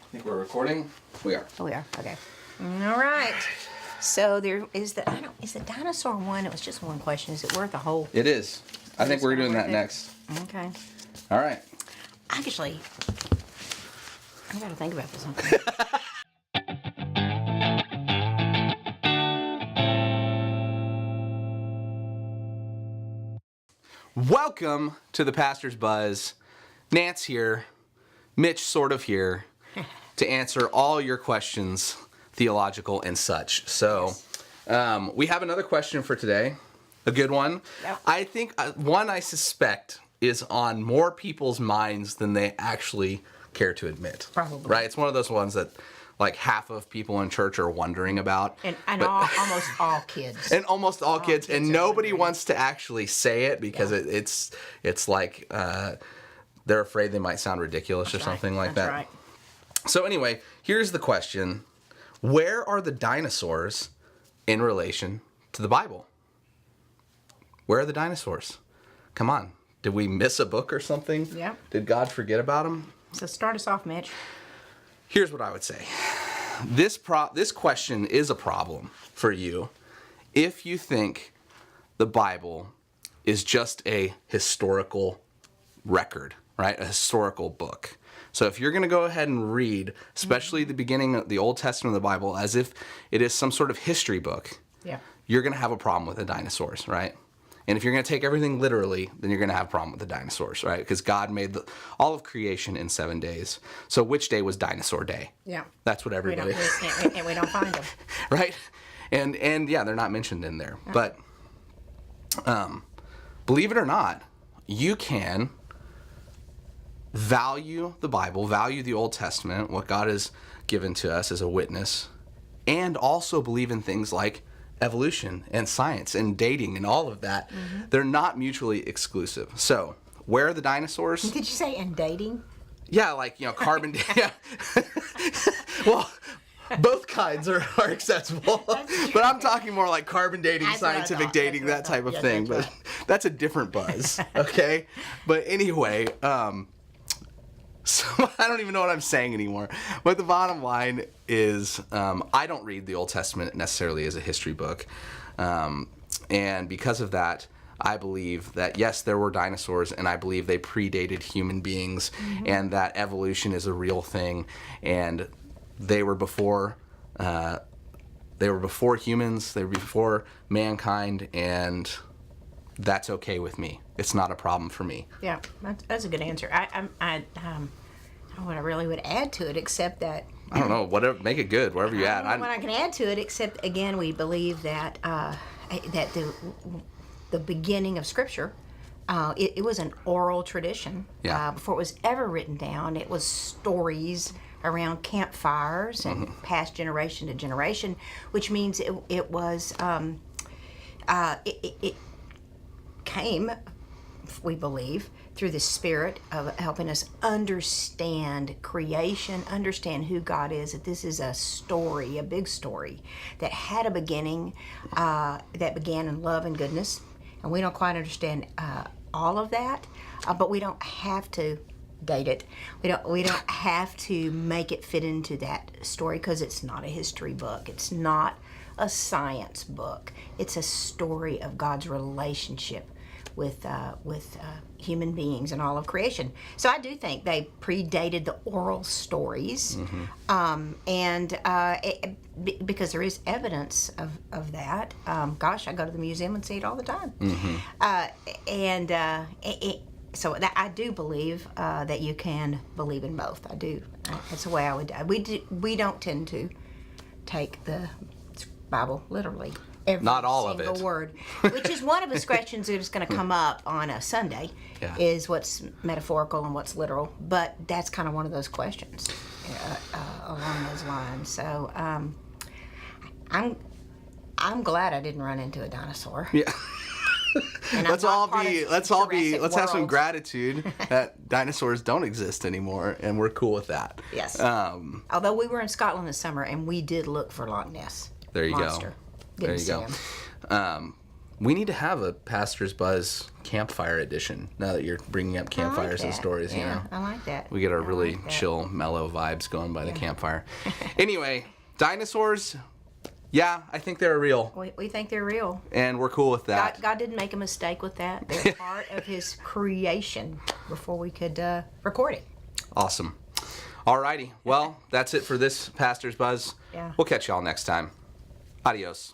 I think we're recording. We are. Oh, we are. Okay. All right. So there is is the dinosaur one? It was just one question. Is it worth a whole? It is. I think we're doing that next. Okay. All right. Actually, I got to think about this one. Welcome to the Pastor's Buzz. Nance here. Mitch sort of here to answer all your questions, theological and such. So we have another question for today, a good one. Yep. I think one I suspect is on more people's minds than they actually care to admit. Probably. Right? It's one of those ones that like half of people in church are wondering about. And almost all kids. And almost all kids. And nobody wondering. wants to actually say it because it's like they're afraid they might sound ridiculous or something like that. Right. So anyway, here's the question. Where are the dinosaurs in relation to the Bible? Where are the dinosaurs? Come on. Did we miss a book or something? Yeah. Did God forget about them? So start us off, Mitch. Here's what I would say. This question is a problem for you if you think the Bible is just a historical record, right? A historical book. So if you're going to go ahead and read, especially the beginning of the Old Testament of the Bible, as if it is some sort of history book, you're going to have a problem with the dinosaurs, right? And if you're going to take everything literally, then you're going to have a problem with the dinosaurs, right? Because God made all of creation in 7 days. So which day was dinosaur day? Yeah. That's what everybody... And we don't find them. Right? And yeah, they're not mentioned in there. Yeah. But believe it or not, you can value the Bible, value the Old Testament, what God has given to us as a witness, and also believe in things like evolution and science and dating and all of that. Mm-hmm. They're not mutually exclusive. So, where are the dinosaurs? Did you say in dating? Yeah, like, carbon dating. Well, both kinds are acceptable. But I'm talking more like carbon dating, scientific dating, that type of thing. But that's a different buzz, okay? But anyway, so I don't even know what I'm saying anymore. But the bottom line is I don't read the Old Testament necessarily as a history book. And because of that, I believe that, yes, there were dinosaurs, and I believe they predated human beings, and that evolution is a real thing. And they were before humans, they were before mankind, and that's okay with me. It's not a problem for me. Yeah, that's a good answer. I don't know what I really would add to it, except that... I don't know, whatever, make it good, whatever you add. I don't know what I can add to it, except, again, we believe that that the beginning of Scripture, it was an oral tradition. Yeah. Before it was ever written down, it was stories around campfires and passed generation to generation, which means it was... it came, we believe, through the Spirit of helping us understand creation, understand who God is, that this is a story, a big story, that had a beginning, that began in love and goodness. And we don't quite understand all of that, but we don't have to date it. We don't have to make it fit into that story, because it's not a history book. It's not a science book. It's a story of God's relationship with human beings and all of creation. So I do think they predated the oral stories, because there is evidence of that. Gosh, I go to the museum and see it all the time. So that I do believe that you can believe in both. I do. That's the way I would. We don't tend to take the Bible literally. Not all of it. Every single word, which is one of the questions that is going to come up on a Sunday, is what's metaphorical and what's literal. But that's kind of one of those questions along those lines. So I'm glad I didn't run into a dinosaur. Yeah. Let's have some world. gratitude that dinosaurs don't exist anymore, and we're cool with that. Yes. Although we were in Scotland this summer, and we did look for Loch Ness. There you Monster. go. There you go. We need to have a Pastor's Buzz campfire edition now that you're bringing up campfires and stories, yeah, you know. I like that. We get our really chill, mellow vibes going by the campfire. Anyway, dinosaurs, yeah, I think they're real. We think they're real. And we're cool with that. God didn't make a mistake with that. They're part of his creation before we could record it. Awesome. Alrighty. Well, that's it for this Pastor's Buzz. Yeah. We'll catch y'all next time. Adios.